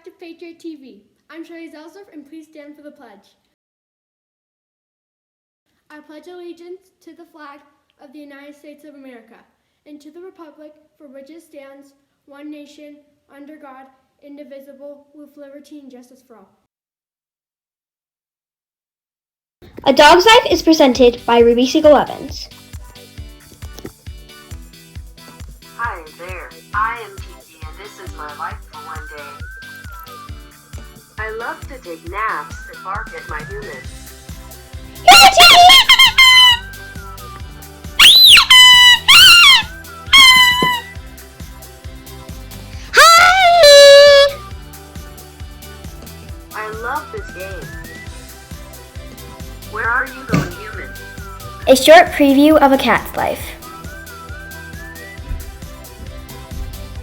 to Patriot TV. I'm Shirley Zelsdorf, and please stand for the pledge. I pledge allegiance to the flag of the United States of America and to the republic for which it stands, one nation, under God, indivisible, with liberty and justice for all. A Dog's Life is presented by Ruby Siegel Evans. Hi there, I am Kiki and this is my life for one day. I love to take naps and bark at my humans. I love this game. Where are you going, human? A short preview of a cat's life.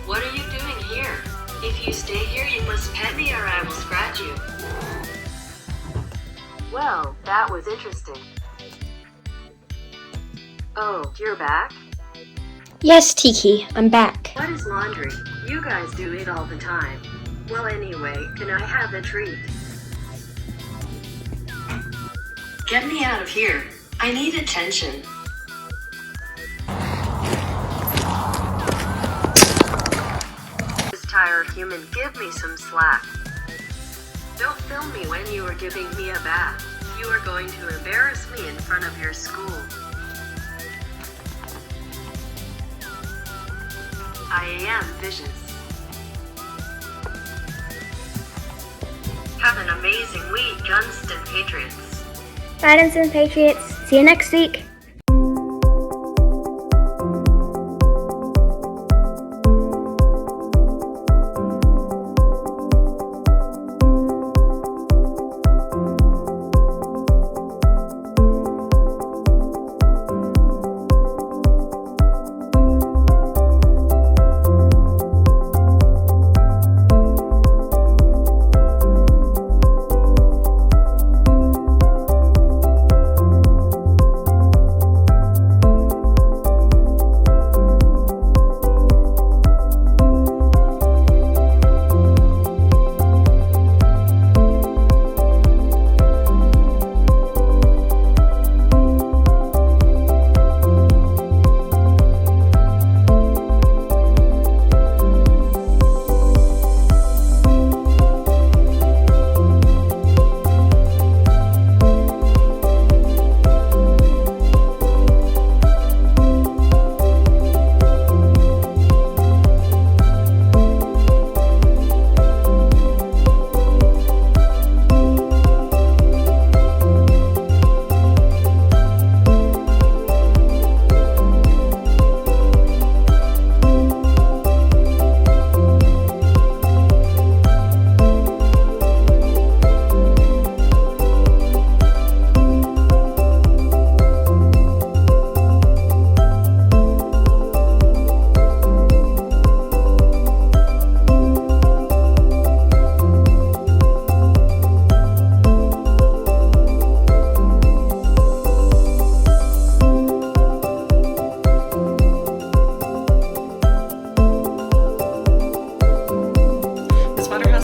What are you doing here? If you stay here, you must pet me or I will scratch you. Well, that was interesting. Oh, you're back? Yes, Tiki, I'm back. What is laundry? You guys do it all the time. Well, anyway, can I have a treat? Get me out of here. I need attention. This tired human, give me some slack. Don't film me when you are giving me a bath. You are going to embarrass me in front of your school. I am vicious. Have an amazing week, Gunston Patriots. Gunston Patriots, see you next week.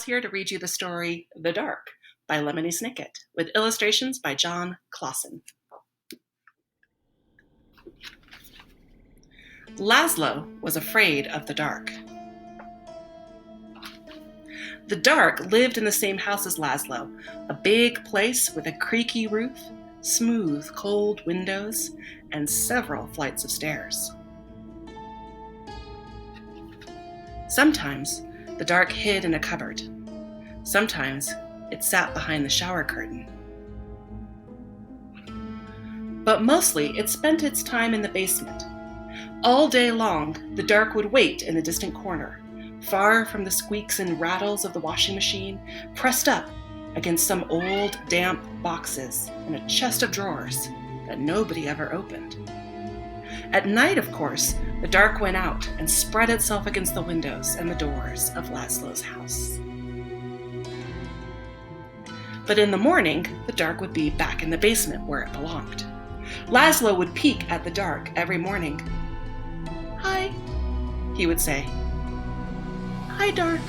Here to read you the story The Dark by Lemony Snicket, with illustrations by John Clausen. Laszlo was afraid of the dark. The dark lived in the same house as Laszlo, a big place with a creaky roof, smooth, cold windows, and several flights of stairs. Sometimes the dark hid in a cupboard. Sometimes it sat behind the shower curtain. But mostly it spent its time in the basement. All day long, the dark would wait in a distant corner, far from the squeaks and rattles of the washing machine, pressed up against some old, damp boxes and a chest of drawers that nobody ever opened. At night, of course, the dark went out and spread itself against the windows and the doors of Laszlo's house. But in the morning, the dark would be back in the basement where it belonged. Laszlo would peek at the dark every morning. "Hi," he would say. "Hi, dark."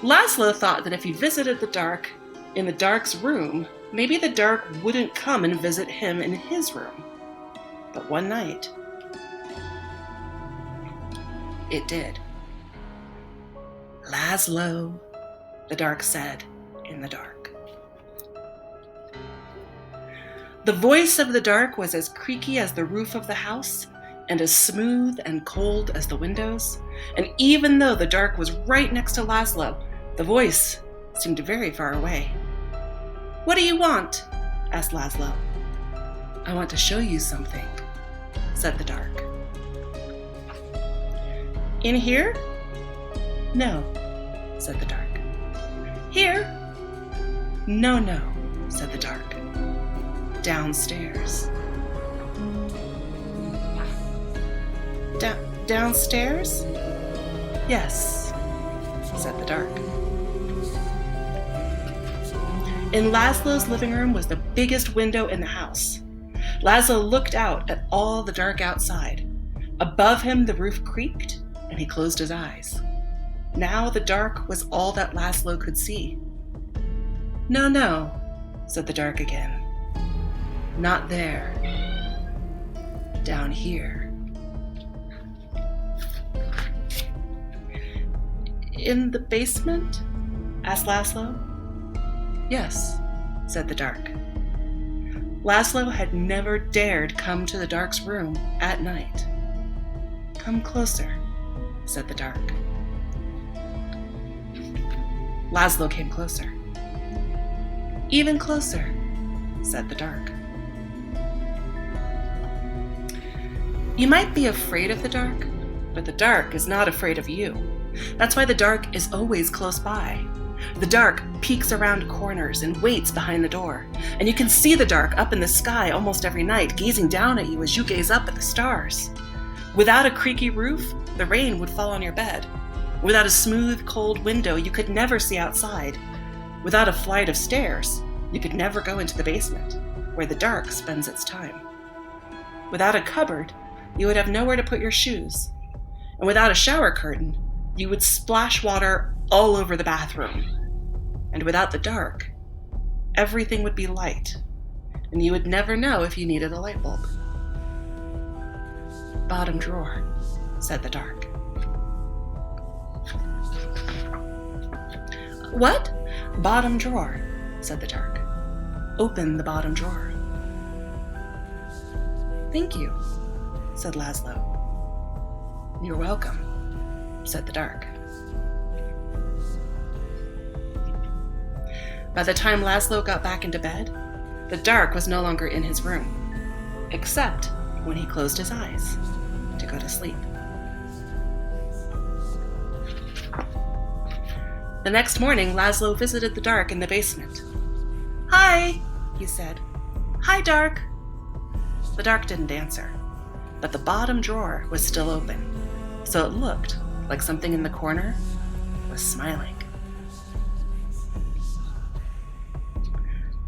Laszlo thought that if he visited the dark in the dark's room, maybe the dark wouldn't come and visit him in his room. But one night, it did. "Laszlo," the dark said in the dark. The voice of the dark was as creaky as the roof of the house, and as smooth and cold as the windows. And even though the dark was right next to Laszlo, the voice seemed very far away. "What do you want?" asked Laszlo. "I want to show you something," said the dark. "In here?" "No," said the dark. "Here?" "No, no," said the dark. "Downstairs." Downstairs? "Yes," said the dark. In Laszlo's living room was the biggest window in the house. Laszlo looked out at all the dark outside. Above him, the roof creaked, and he closed his eyes. Now the dark was all that Laszlo could see. "No, no," said the dark again. "Not there. Down here." "In the basement?" asked Laszlo. "Yes," said the dark. Laszlo had never dared come to the dark's room at night. "Come closer," said the dark. Laszlo came closer. "Even closer," said the dark. You might be afraid of the dark, but the dark is not afraid of you. That's why the dark is always close by. The dark peeks around corners and waits behind the door, and you can see the dark up in the sky almost every night, gazing down at you as you gaze up at the stars. Without a creaky roof, the rain would fall on your bed. Without a smooth, cold window, you could never see outside. Without a flight of stairs, you could never go into the basement, where the dark spends its time. Without a cupboard, you would have nowhere to put your shoes. And without a shower curtain, you would splash water all over the bathroom. And without the dark, everything would be light, and you would never know if you needed a light bulb. "Bottom drawer," said the dark. "What?" "Bottom drawer," said the dark. "Open the bottom drawer." "Thank you," said Laszlo. "You're welcome," said the dark. By the time Laszlo got back into bed, the dark was no longer in his room, except when he closed his eyes to go to sleep. The next morning, Laszlo visited the dark in the basement. "Hi," he said. "Hi, dark." The dark didn't answer, but the bottom drawer was still open, so it looked like something in the corner was smiling.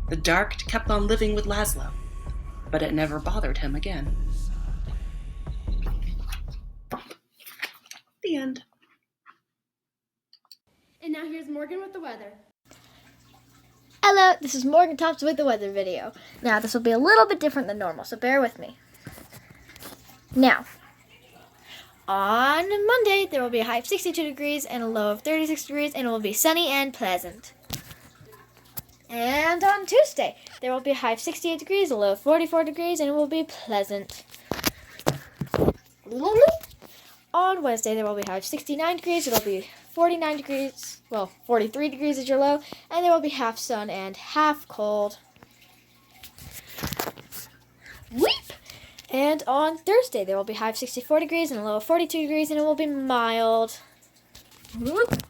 The dark kept on living with Laszlo, but it never bothered him again. The end. And now here's Morgan with the weather. Hello, this is Morgan Tops with the weather video. Now, this will be a little bit different than normal, so bear with me. Now, on Monday, there will be a high of 62 degrees and a low of 36 degrees, and it will be sunny and pleasant. And on Tuesday, there will be a high of 68 degrees, a low of 44 degrees, and it will be pleasant. On Wednesday, there will be a high of 69 degrees, it will be 49 degrees, 43 degrees is your low, and there will be half sun and half cold. Weep! And on Thursday, there will be a high of 64 degrees and a low of 42 degrees, and it will be mild. Whoop!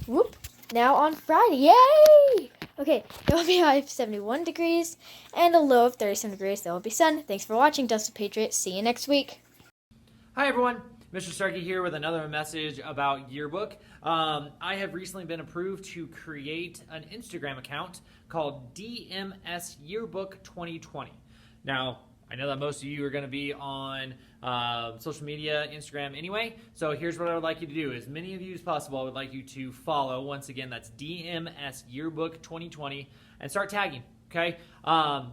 Whoop! Now on Friday, yay! Okay, there will be a high of 71 degrees and a low of 37 degrees. There will be sun. Thanks for watching, Dustin Patriot. See you next week. Hi everyone, Mr. Starkey here with another message about Yearbook. I have recently been approved to create an Instagram account called dmsyearbook 2020. Now, I know that most of you are going to be on social media, Instagram anyway. So here's what I would like you to do. As many of you as possible, I would like you to follow. Once again, that's dmsyearbook 2020 and start tagging. Okay.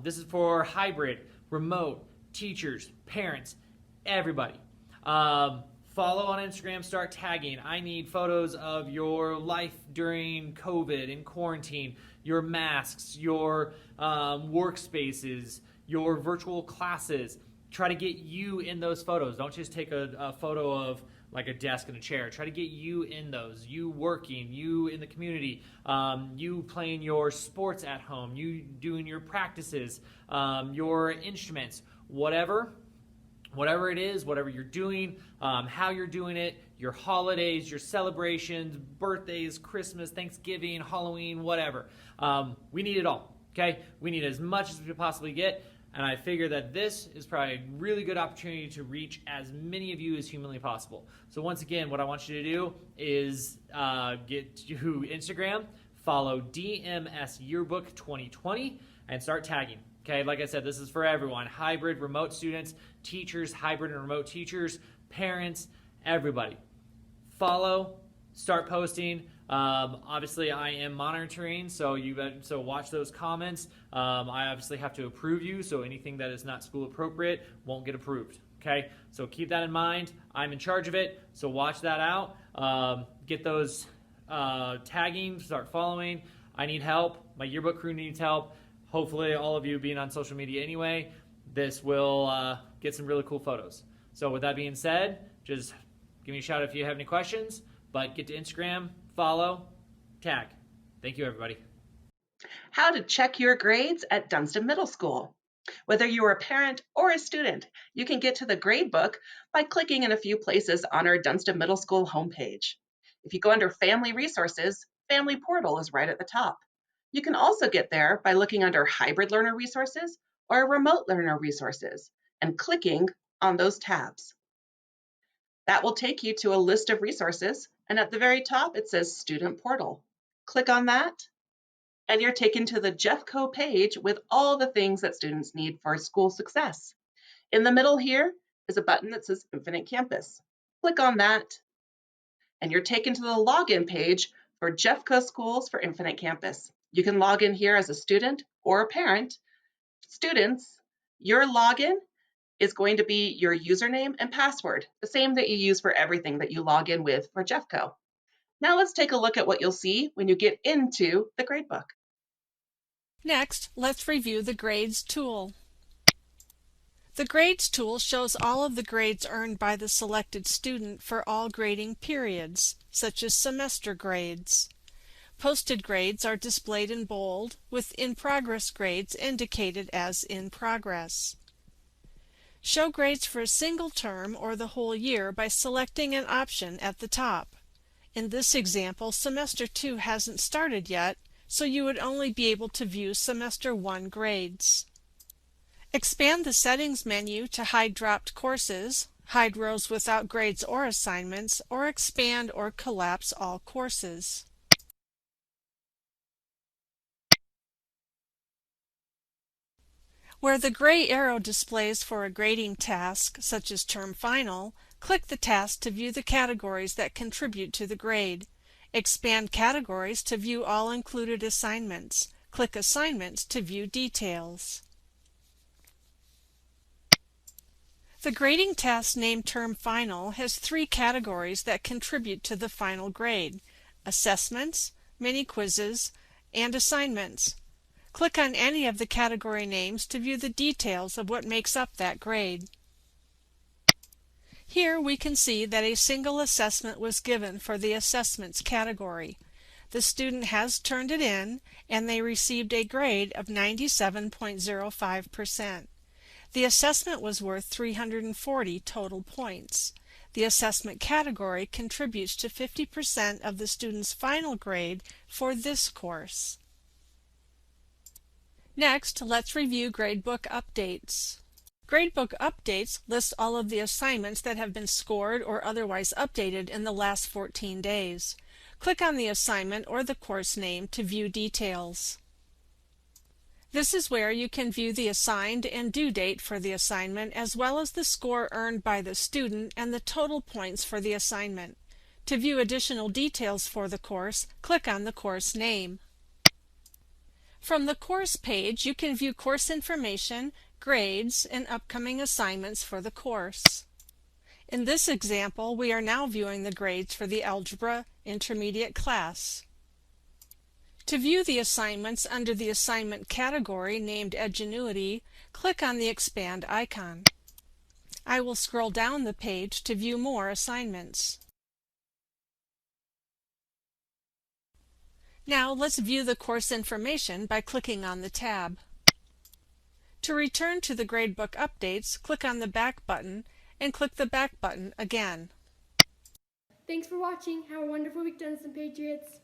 This is for hybrid, remote, teachers, parents, everybody. Follow on Instagram, start tagging. I need photos of your life during COVID and quarantine, your masks, your workspaces, your virtual classes. Try to get you in those photos. Don't just take a photo of like a desk and a chair. Try to get you in those. You working, you in the community, you playing your sports at home, you doing your practices, your instruments, whatever it is, whatever you're doing, how you're doing it, your holidays, your celebrations, birthdays, Christmas, Thanksgiving, Halloween, whatever. We need it all, okay? We need as much as we can possibly get, and I figure that this is probably a really good opportunity to reach as many of you as humanly possible. So once again, what I want you to do is get to Instagram, follow dmsyearbook 2020, and start tagging. Okay, like I said, this is for everyone. Hybrid, remote students, teachers, hybrid and remote teachers, parents, everybody. Follow, start posting. Obviously, I am monitoring, so watch those comments. I obviously have to approve you, so anything that is not school appropriate won't get approved. Okay, so keep that in mind. I'm in charge of it, so watch that out. Get those tagging, start following. I need help. My yearbook crew needs help. Hopefully, all of you being on social media anyway, this will get some really cool photos. So with that being said, just give me a shout if you have any questions, but get to Instagram, follow, tag. Thank you, everybody. How to check your grades at Dunstan Middle School. Whether you're a parent or a student, you can get to the gradebook by clicking in a few places on our Dunstan Middle School homepage. If you go under Family Resources, Family Portal is right at the top. You can also get there by looking under Hybrid Learner Resources or Remote Learner Resources and clicking on those tabs. That will take you to a list of resources, and at the very top it says Student Portal. Click on that, and you're taken to the Jeffco page with all the things that students need for school success. In the middle here is a button that says Infinite Campus. Click on that, and you're taken to the login page for Jeffco Schools for Infinite Campus. You can log in here as a student or a parent. Students, your login is going to be your username and password, the same that you use for everything that you log in with for Jeffco. Now let's take a look at what you'll see when you get into the gradebook. Next, let's review the Grades tool. The Grades tool shows all of the grades earned by the selected student for all grading periods, such as semester grades. Posted grades are displayed in bold, with in-progress grades indicated as in progress. Show grades for a single term or the whole year by selecting an option at the top. In this example, Semester 2 hasn't started yet, so you would only be able to view Semester 1 grades. Expand the Settings menu to hide dropped courses, hide rows without grades or assignments, or expand or collapse all courses. Where the gray arrow displays for a grading task, such as Term Final, click the task to view the categories that contribute to the grade. Expand Categories to view all included assignments. Click Assignments to view details. The grading task named Term Final has 3 categories that contribute to the final grade: assessments, mini quizzes, and assignments. Click on any of the category names to view the details of what makes up that grade. Here we can see that a single assessment was given for the Assessments category. The student has turned it in, and they received a grade of 97.05%. The assessment was worth 340 total points. The assessment category contributes to 50% of the student's final grade for this course. Next, let's review Gradebook Updates. Gradebook Updates lists all of the assignments that have been scored or otherwise updated in the last 14 days. Click on the assignment or the course name to view details. This is where you can view the assigned and due date for the assignment, as well as the score earned by the student and the total points for the assignment. To view additional details for the course, click on the course name. From the course page, you can view course information, grades, and upcoming assignments for the course. In this example, we are now viewing the grades for the Algebra Intermediate class. To view the assignments under the assignment category named Edgenuity, click on the Expand icon. I will scroll down the page to view more assignments. Now let's view the course information by clicking on the tab. To return to the gradebook updates, click on the Back button and click the Back button again. Thanks for watching. Have a wonderful week, Dunstan Patriots.